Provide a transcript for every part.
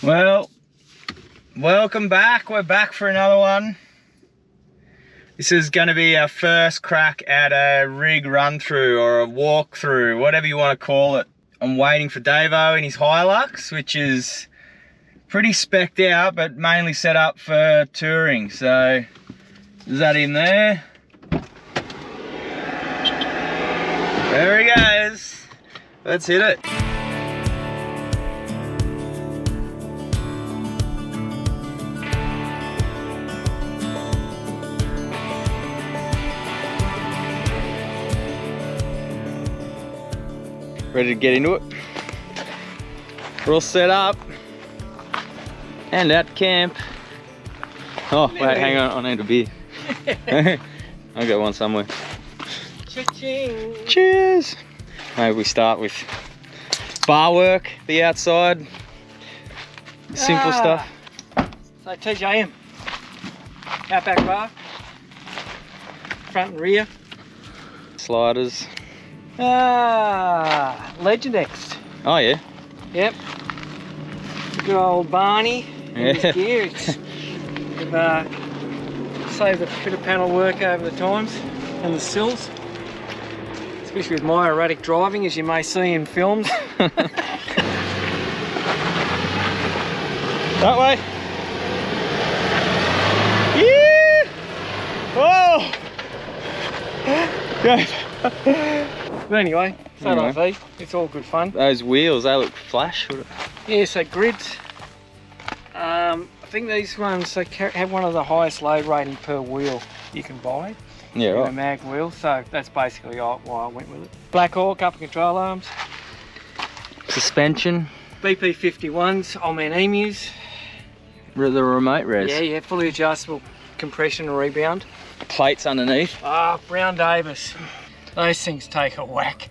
Well, welcome back. We're back for another one. This is going to be our first crack at a rig run through or a walk through, whatever you want to call it. I'm waiting for Davo in his Hilux, which is pretty specced out, but mainly set up for touring. So, is that in there? There he goes. Let's hit it. Ready to get into it. We're all set up and at camp. Oh wait, hang on, I need a beer. I'll get one somewhere. Cha-ching. Cheers. Maybe we start with bar work, the outside, simple stuff. So TJM, outback bar, front and rear. Sliders. Legend X. Oh yeah. Yep. Good old Barney and his gear. We've saved a bit of panel work over the times and the sills. Especially with my erratic driving, as you may see in films. That way. Yeah. Oh. Good. But anyway, so anyway. It's all good fun. Those wheels, they look flash. Yeah, so grids. I think these ones, they have one of the highest load rating per wheel you can buy. Yeah, right. A mag wheel, so that's basically why I went with it. Black Hawk, upper control arms. Suspension. BP51s, old man emus. The remote res. Yeah, fully adjustable compression and rebound. Plates underneath. Brown Davis. Those things take a whack.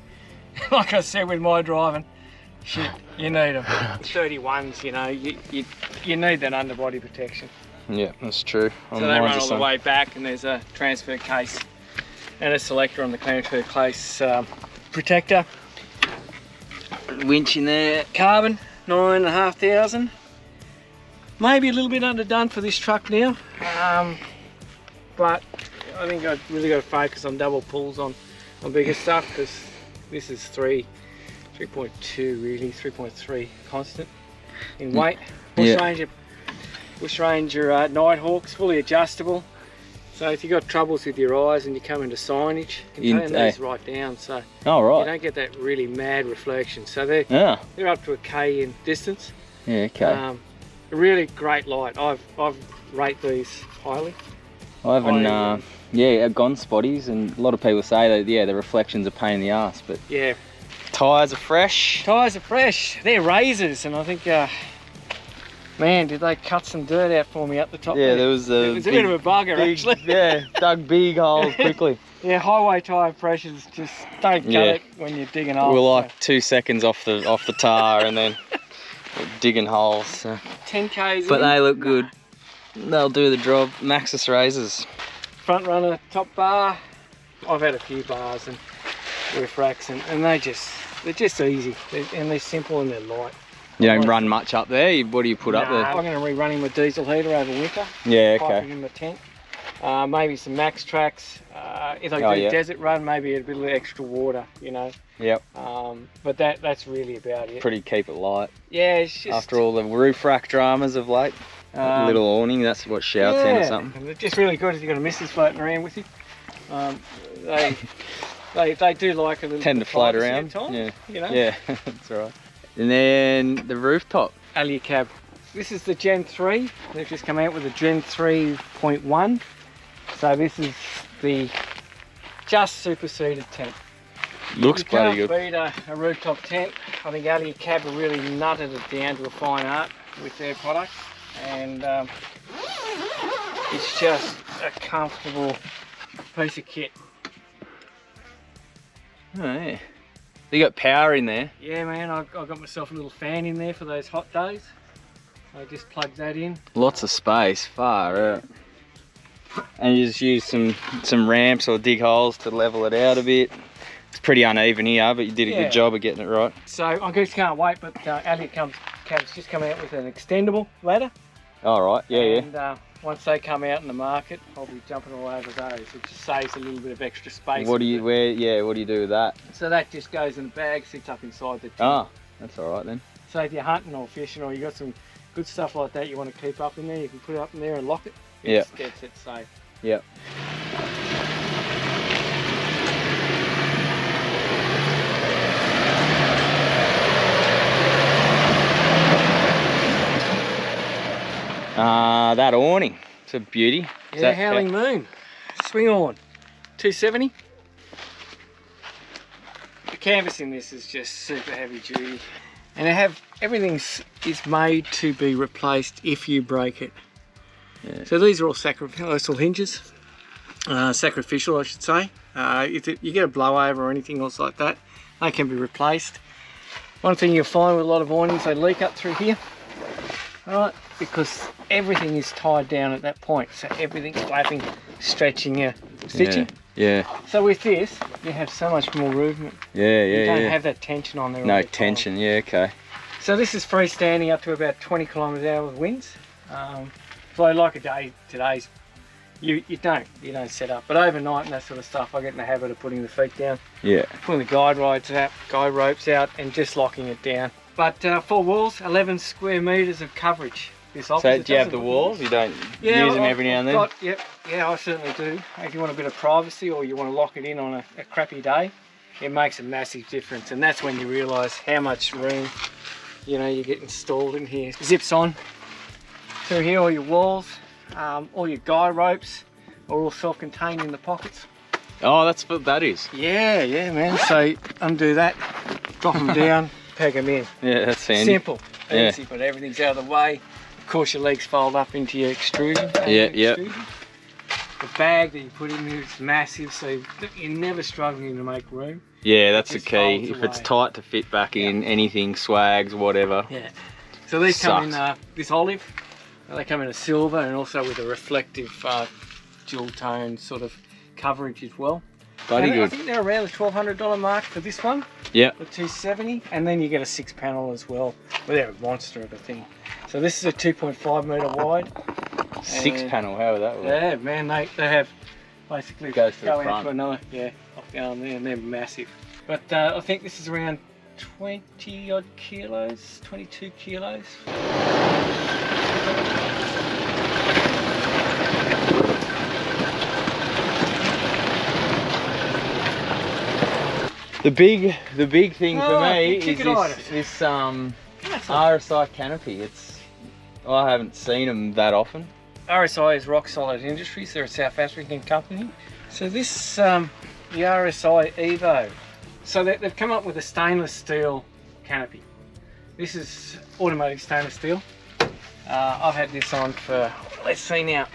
Like I said with my driving, shit, you need them. 31s, you know, you need that underbody protection. Yeah, that's true. So they run all the way back, and there's a transfer case and a selector on the transfer case protector. Winch in there. Carbon, 9,500. Maybe a little bit underdone for this truck now, but I think I've really got to focus on double pulls on bigger stuff, because this is 3.2 really, 3.3 constant in weight. Bush Ranger Nighthawks, fully adjustable. So if you've got troubles with your eyes and you come into signage, you can turn these right down, so you don't get that really mad reflection. So they're up to a K in distance. Yeah, okay. A really great light. I've rate these highly. I haven't, I've gone spotties, and a lot of people say that, yeah, the reflection's a pain in the ass, but yeah. Tyres are fresh. Tyres are fresh. They're razors, and I think, man, did they cut some dirt out for me up the top there. There was a bit of a bugger, actually. Yeah, dug big holes quickly. Yeah, highway tyre pressures just don't cut it when you're digging holes. We're like 2 seconds off the tar and then digging holes. So. 10 Ks But in. they look good. They'll do the job. Maxxis razors. Front runner, top bar. I've had a few bars and roof racks, and they're just easy. And they're simple and they're light. You don't run much up there? What do you put up there? I'm going to rerun him with diesel heater over winter. Yeah, okay. Piping in the tent. Maybe some max tracks. If I do a desert run, maybe a bit of extra water, you know. Yep. But that's really about it. Pretty keep it light. Yeah, it's just... After all the roof rack dramas of late. Little awning, that's what, shower tent or something? And they're just really good if you've got a missus floating around with you. They do like a little tend to float around. Time, yeah. You know? Yeah, that's right. And then the rooftop. Alia cab. This is the Gen 3. They've just come out with a Gen 3.1. So this is the just superseded tent. Looks bloody good. You can't beat a rooftop tent. I think Alia cab have really nutted it down to a fine art with their product. And it's just a comfortable piece of kit. Oh yeah. You got power in there? Yeah man, I got myself a little fan in there for those hot days. I just plugged that in. Lots of space, far out. And you just use some ramps or dig holes to level it out a bit. It's pretty uneven here, but you did a good job of getting it right. So I just can't wait, but Elliot comes cab's just come out with an extendable ladder. All right, yeah, And once they come out in the market, I'll be jumping all over those. It just saves a little bit of extra space. What do you what do you do with that? So that just goes in the bag, sits up inside the tin. Ah, that's all right then. So if you're hunting or fishing, or you got some good stuff like that you want to keep up in there, you can put it up in there and lock it. It's dead set safe. Yep. That awning, it's a beauty. Yeah, Howling Moon, swing on, 270. The canvas in this is just super heavy duty, and everything is made to be replaced if you break it. Yeah. So these are all sacrificial hinges, sacrificial I should say. If you get a blowover or anything else like that, they can be replaced. One thing you'll find with a lot of awnings, they leak up through here. Right, because everything is tied down at that point, so everything's flapping, stretching, stitching. Yeah. So with this, you have so much more movement. You don't have that tension on there. No tension. Yeah, okay. So this is freestanding up to about 20 km/h with winds. So like a day today's, you don't set up, but overnight and that sort of stuff, I get in the habit of putting the feet down. Yeah. Putting the guide ropes out, and just locking it down. But 4 walls, 11 square metres of coverage. So do you have the walls? You don't use them every now and then? Yeah, I certainly do. If you want a bit of privacy or you want to lock it in on a crappy day, it makes a massive difference. And that's when you realise how much room, you get installed in here. Zips on through here, all your walls, all your guide ropes are all self-contained in the pockets. Oh, that's what that is? Yeah, man. So undo that, drop them down, peg them in. Yeah, that's handy. Simple, easy, but everything's out of the way. Of course, your legs fold up into your extrusion. The bag that you put in there is massive, so you're never struggling to make room. Yeah, that's the key. If it's tight to fit back in, anything, swags, whatever. Yeah. So these come in this olive. They come in a silver and also with a reflective dual tone sort of coverage as well. Bloody good. I think they're around the $1,200 mark for this one. Yeah. The 270, and then you get a 6-panel as well. Well, they're a monster of a thing. So this is a 2.5 metre wide. 6-panel, how would that work? Yeah, man, they have basically goes to the front. To another, off the arm there, and they're massive. But I think this is around 20 odd kilos, 22 kilos. The big thing for me is this RSI Canopy. I haven't seen them that often. RSI is Rock Solid Industries. They're a South African company. So this the RSI Evo. So they've come up with a stainless steel canopy. This is automatic stainless steel. I've had this on for, let's see now,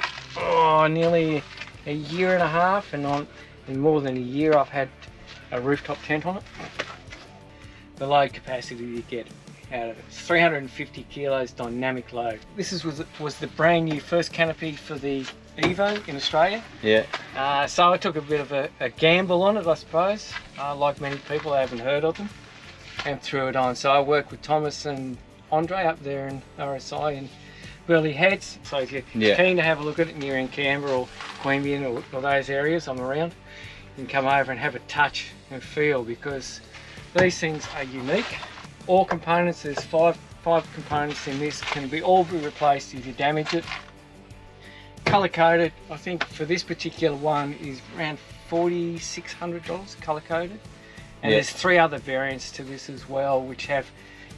nearly a year and a half, and in more than a year I've had a rooftop tent on it. The load capacity you get out of it, it's 350 kilos dynamic load. This was the brand new first canopy for the Evo in Australia. Yeah. So I took a bit of a gamble on it, I suppose. Like many people, I haven't heard of them, and threw it on. So I work with Thomas and Andre up there in RSI in Burleigh Heads. So if you're keen to have a look at it and you're in Canberra or Queanbeyan or those areas, I'm around, you can come over and have a touch and feel, because these things are unique. All components, there's five components in this, can all be replaced if you damage it. Color coded, I think for this particular one is around $4,600 color coded. And there's 3 other variants to this as well, which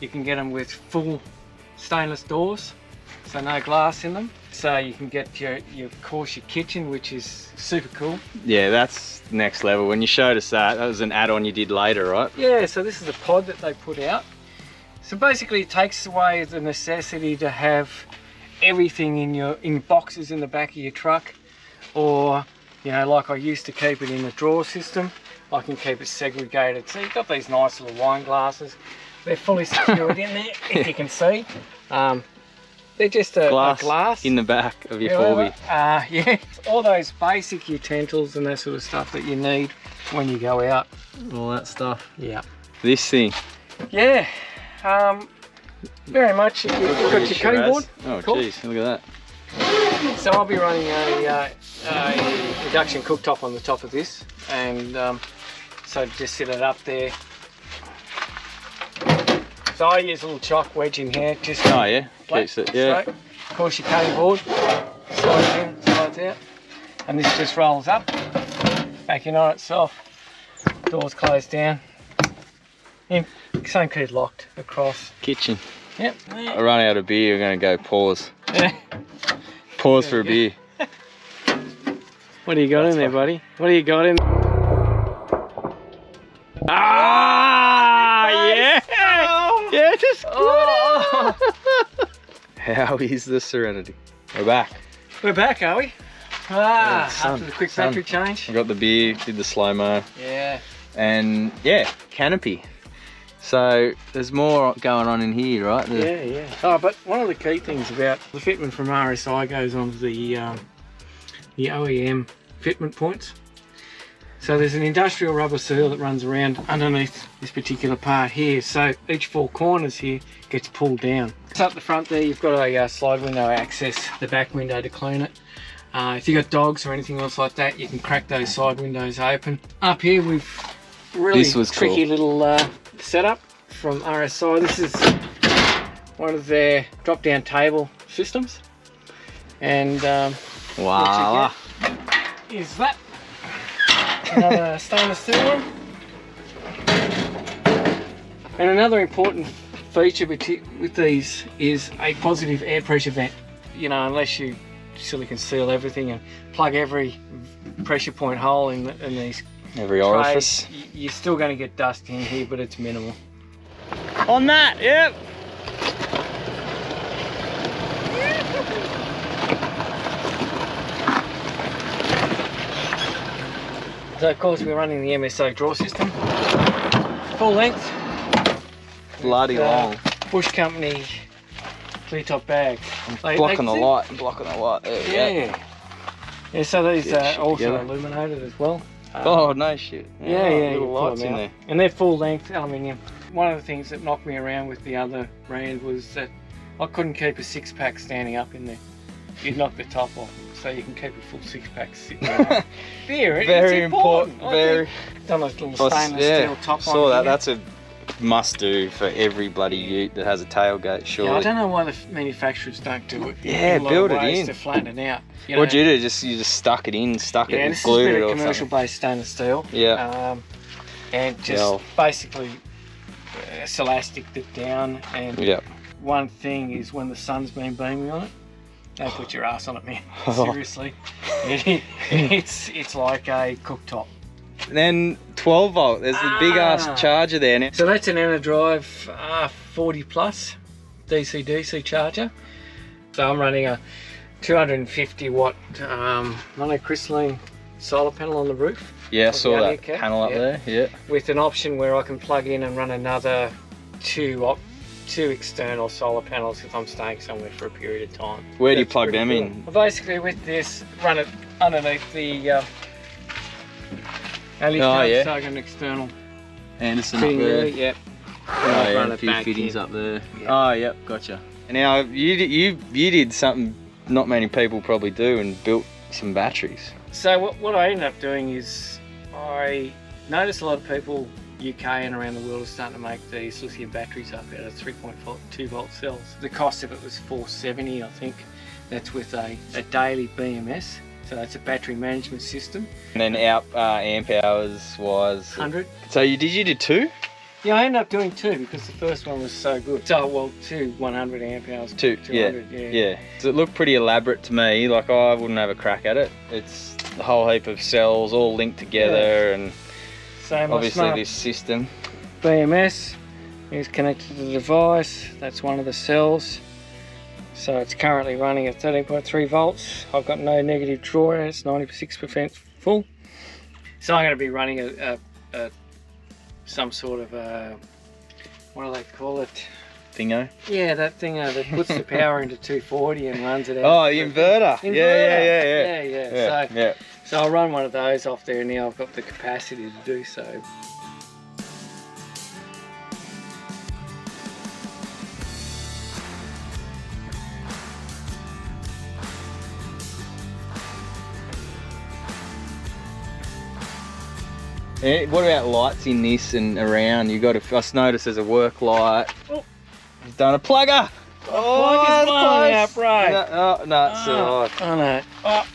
you can get them with full stainless doors, so no glass in them. So you can get your kitchen, which is super cool. Yeah, that's next level. When you showed us that was an add-on you did later, right? Yeah, so this is a pod that they put out. So basically it takes away the necessity to have everything in boxes in the back of your truck, or like I used to keep it in the drawer system. I can keep it segregated. So you've got these nice little wine glasses. They're fully secured in there, if you can see. They're just a glass in the back of your 4B. Yeah, all those basic utensils and that sort of stuff that you need when you go out. All that stuff. Yeah. This thing. Yeah. very much. You've got your cutting board. Oh, Cool. jeez, look at that. So I'll be running a induction cooktop on the top of this, and so just sit it up there. So I use a little chalk wedge in here, just Oh yeah, flat, keeps it. Yeah. straight. Of course, your cutting board slides in, slides out, and this just rolls up, back in on itself. Doors closed down. Same key's locked across. Kitchen. Yep. I run out of beer. We're gonna go pause. Yeah. Pause for a beer. What do you got in there, buddy? What do you got in? Ah, yeah. Yeah, just. Oh. How is the Serenity? We're back. We're back, are we? Ah, sun, after the quick sun. battery change. I got the beer, did the slow-mo, Yeah. and yeah, Canopy. So there's more going on in here, right? Yeah. Oh, but one of the key things about the fitment from RSI goes on to the OEM fitment points. So there's an industrial rubber seal that runs around underneath this particular part here. So each four corners here gets pulled down. So up the front there, you've got a slide window access, the back window to clean it. If you've got dogs or anything else like that, you can crack those side windows open. Up here, we've really tricky little setup from RSI. This is one of their drop-down table systems, and Wow. what you get is that another stainless steel one. And another important feature with these is a positive air pressure vent. You know, unless you silicon seal everything and plug every pressure point hole in these Every trays, orifice. you're still going to get dust in here, but it's minimal. On that, yep. So of course we're running the MSO draw system, full length. Bloody long. Bush Company clear top bag. Blocking the light, blocking the light. There we go. Yeah, so these Get are shit also together. illuminated as well. Oh, no shit. Yeah, little you pull lights them in out. there. And they're full length aluminium. One of the things that knocked me around with the other brand was that I couldn't keep a six pack standing up in there. You'd knock the top off, so you can keep a full six pack sitting there. Beer, Very it's important. Very. Done those little stainless steel top on saw that. here. That's a must do for every bloody ute that has a tailgate, surely. Yeah, I don't know why the manufacturers don't do it. Yeah, in a lot build of it ways in. to flatten it out. What'd you do? You just stuck it in, Yeah, and this is a glued bit it of or commercial something. based stainless steel. Yeah. And just Yeah. basically elasticed it down. And Yeah. one thing is when the sun's been beaming on it, don't put your ass on it, man. Seriously, it's like a cooktop. Then 12 volt. There's the big ass charger there now. So that's an Enerdrive 40 plus DC charger. So I'm running a 250 watt monocrystalline solar panel on the roof. Yeah, I of the saw that Awning cap, panel up yeah. there. Yeah. With an option where I can plug in and run another two external solar panels if I'm staying somewhere for a period of time. Where do you That's plug pretty them cool. in? Well, basically with this, run it underneath the alley Oh, yeah. so I got an external Anderson up fitting there. there, yep. Oh, I'll yeah, run a it few back fittings in. up there. Yeah. Oh, yep, gotcha. Now you did something not many people probably do and built some batteries. So what I ended up doing is I noticed a lot of people UK and around the world are starting to make these lithium batteries up out of 3.2 volt cells. The cost of it was $470, I think. That's with a daily BMS, so that's a battery management system. And then out amp hours was 100. So you did two? Yeah, I ended up doing two because the first one was so good. So well, two 100 amp hours. Two, 200, yeah. Does it look pretty elaborate to me? Like I wouldn't have a crack at it. It's a whole heap of cells all linked together, and So my obviously smart this system. BMS is connected to the device. That's one of the cells. So it's currently running at 13.3 volts. I've got no negative draw, it's 96% full. So I'm going to be running some sort of what do they call it? Thingo. Yeah, that thing that puts the power into 240 and runs it out. Oh, the inverter. Yeah. So I'll run one of those off there now. I've got the capacity to do so. What about lights in this and around? You got to. I noticed there's a work light. Oh. You've done a plugger. Plug is blowing out, bro. No, it's alright. Oh no. Oh,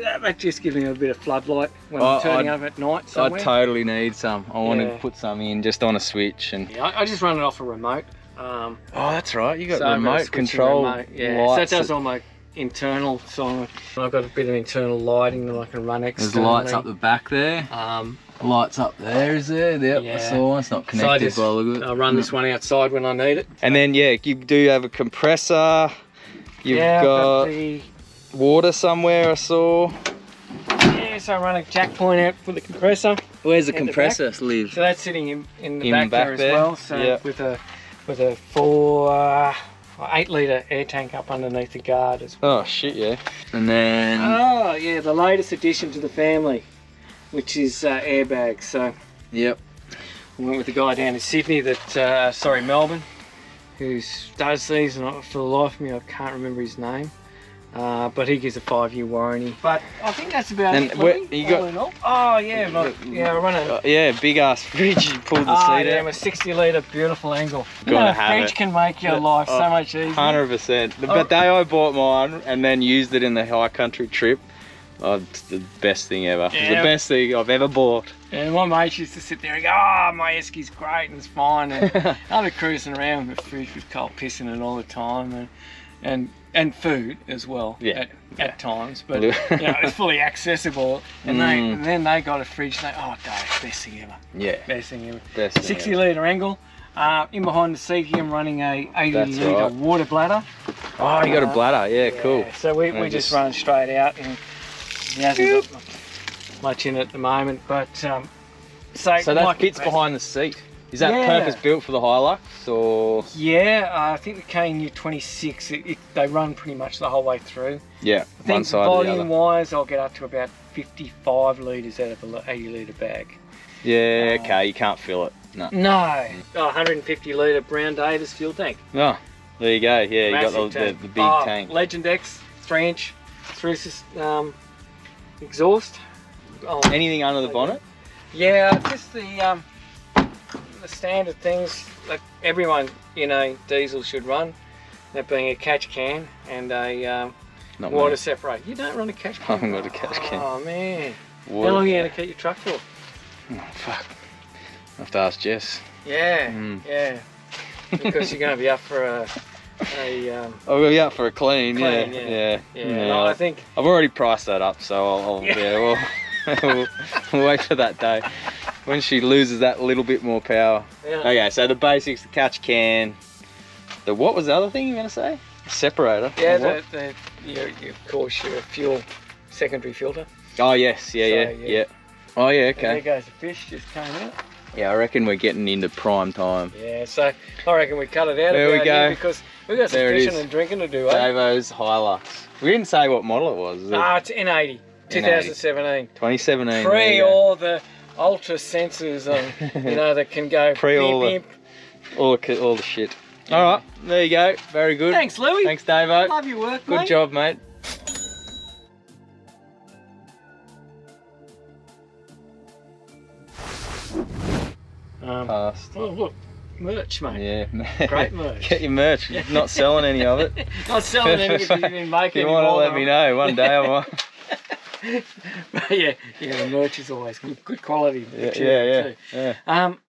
that just gives me a bit of floodlight when I'm turning up at night somewhere. I totally need some. I want to put some in just on a switch. And yeah, I just run it off a remote. Oh, that's right. You got so remote control. Yeah, lights. So that does all my internal. So I've got a bit of internal lighting that I can run externally. There's lights up the back there. Lights up there, is there? Yep, I saw. It's not connected by the look of it. I run this one outside when I need it. And then you do have a compressor. You've got the water somewhere, I saw. Yeah, so I run a jack point out for the compressor. Where's the compressor live? So that's sitting in the back there as well. So with a 8 litre air tank up underneath the guard as well. Oh shit, yeah. And then the latest addition to the family, which is airbags. So yep. I went with the guy down in Sydney that Melbourne, who does these, and for the life of me I can't remember his name. But he gives a 5-year warranty. But I think that's about it. You got? Oh yeah, I run a big ass fridge. You pulled the seat out. A 60 litre beautiful angle. Gotta have fridge can make your life so much easier. 100%. The day I bought mine and then used it in the high country trip, it's the best thing ever. Yeah. It's the best thing I've ever bought. And my mates used to sit there and go, "Oh, my Eski's great and it's fine." And I'd be cruising around with the fridge with cold piss in it all the time, and food as well at times, but it's fully accessible. And then they got a fridge. And Dave, best thing ever. Yeah, best thing ever. Best thing 60 ever. litre angle. In behind the seat here, I'm running a 80 litre water bladder. Oh, you got a bladder? Yeah, cool. So we just run straight out, and he hasn't got much in it at the moment, but so that fits behind the seat. Is that purpose built for the Hilux, or? Yeah, I think the KNU 26, they run pretty much the whole way through. Yeah, I think one side or the other. volume-wise, I'll get up to about 55 litres out of an 80 litre bag. Yeah, okay, you can't fill it. No. 150 litre Brown Davis fuel tank. Oh, there you go. Yeah, Massive you got the big tank. Legend X, 3-inch through exhaust. Anything under the bonnet? Yeah, just the standard things that everyone, diesel should run. That being a catch can and a water separator. You don't run a catch can? I haven't got a catch can. Oh man. How long are you going to keep your truck for? Oh, fuck. I have to ask Jess. Yeah, yeah. Because you're going to be up for I'll be up for a clean, yeah. No, I think I've already priced that up, so we'll wait for that day when she loses that little bit more power. Yeah. Okay, so the basics: the catch can. What was the other thing you were going to say? The separator. Yeah, of course your fuel secondary filter. Oh yes, yeah. Oh yeah, okay. And there goes the fish, just came out. Yeah, I reckon we're getting into prime time. Yeah, so I reckon we cut it out there we go. because we've got some fishing and drinking to do. Davo's Hilux. We didn't say what model it was. It's N80, 2017. 2017. Pre all the ultra sensors that can go all the shit. All right, there you go. Very good. Thanks, Louie. Thanks, Davo. Love your work, Good job, mate. Passed. Oh, look, merch, mate. Yeah. Great merch. Get your merch. Not selling any of it. Not selling any because you didn't make it. You want to let me know one day. I might. Yeah, the merch is always good quality. Yeah.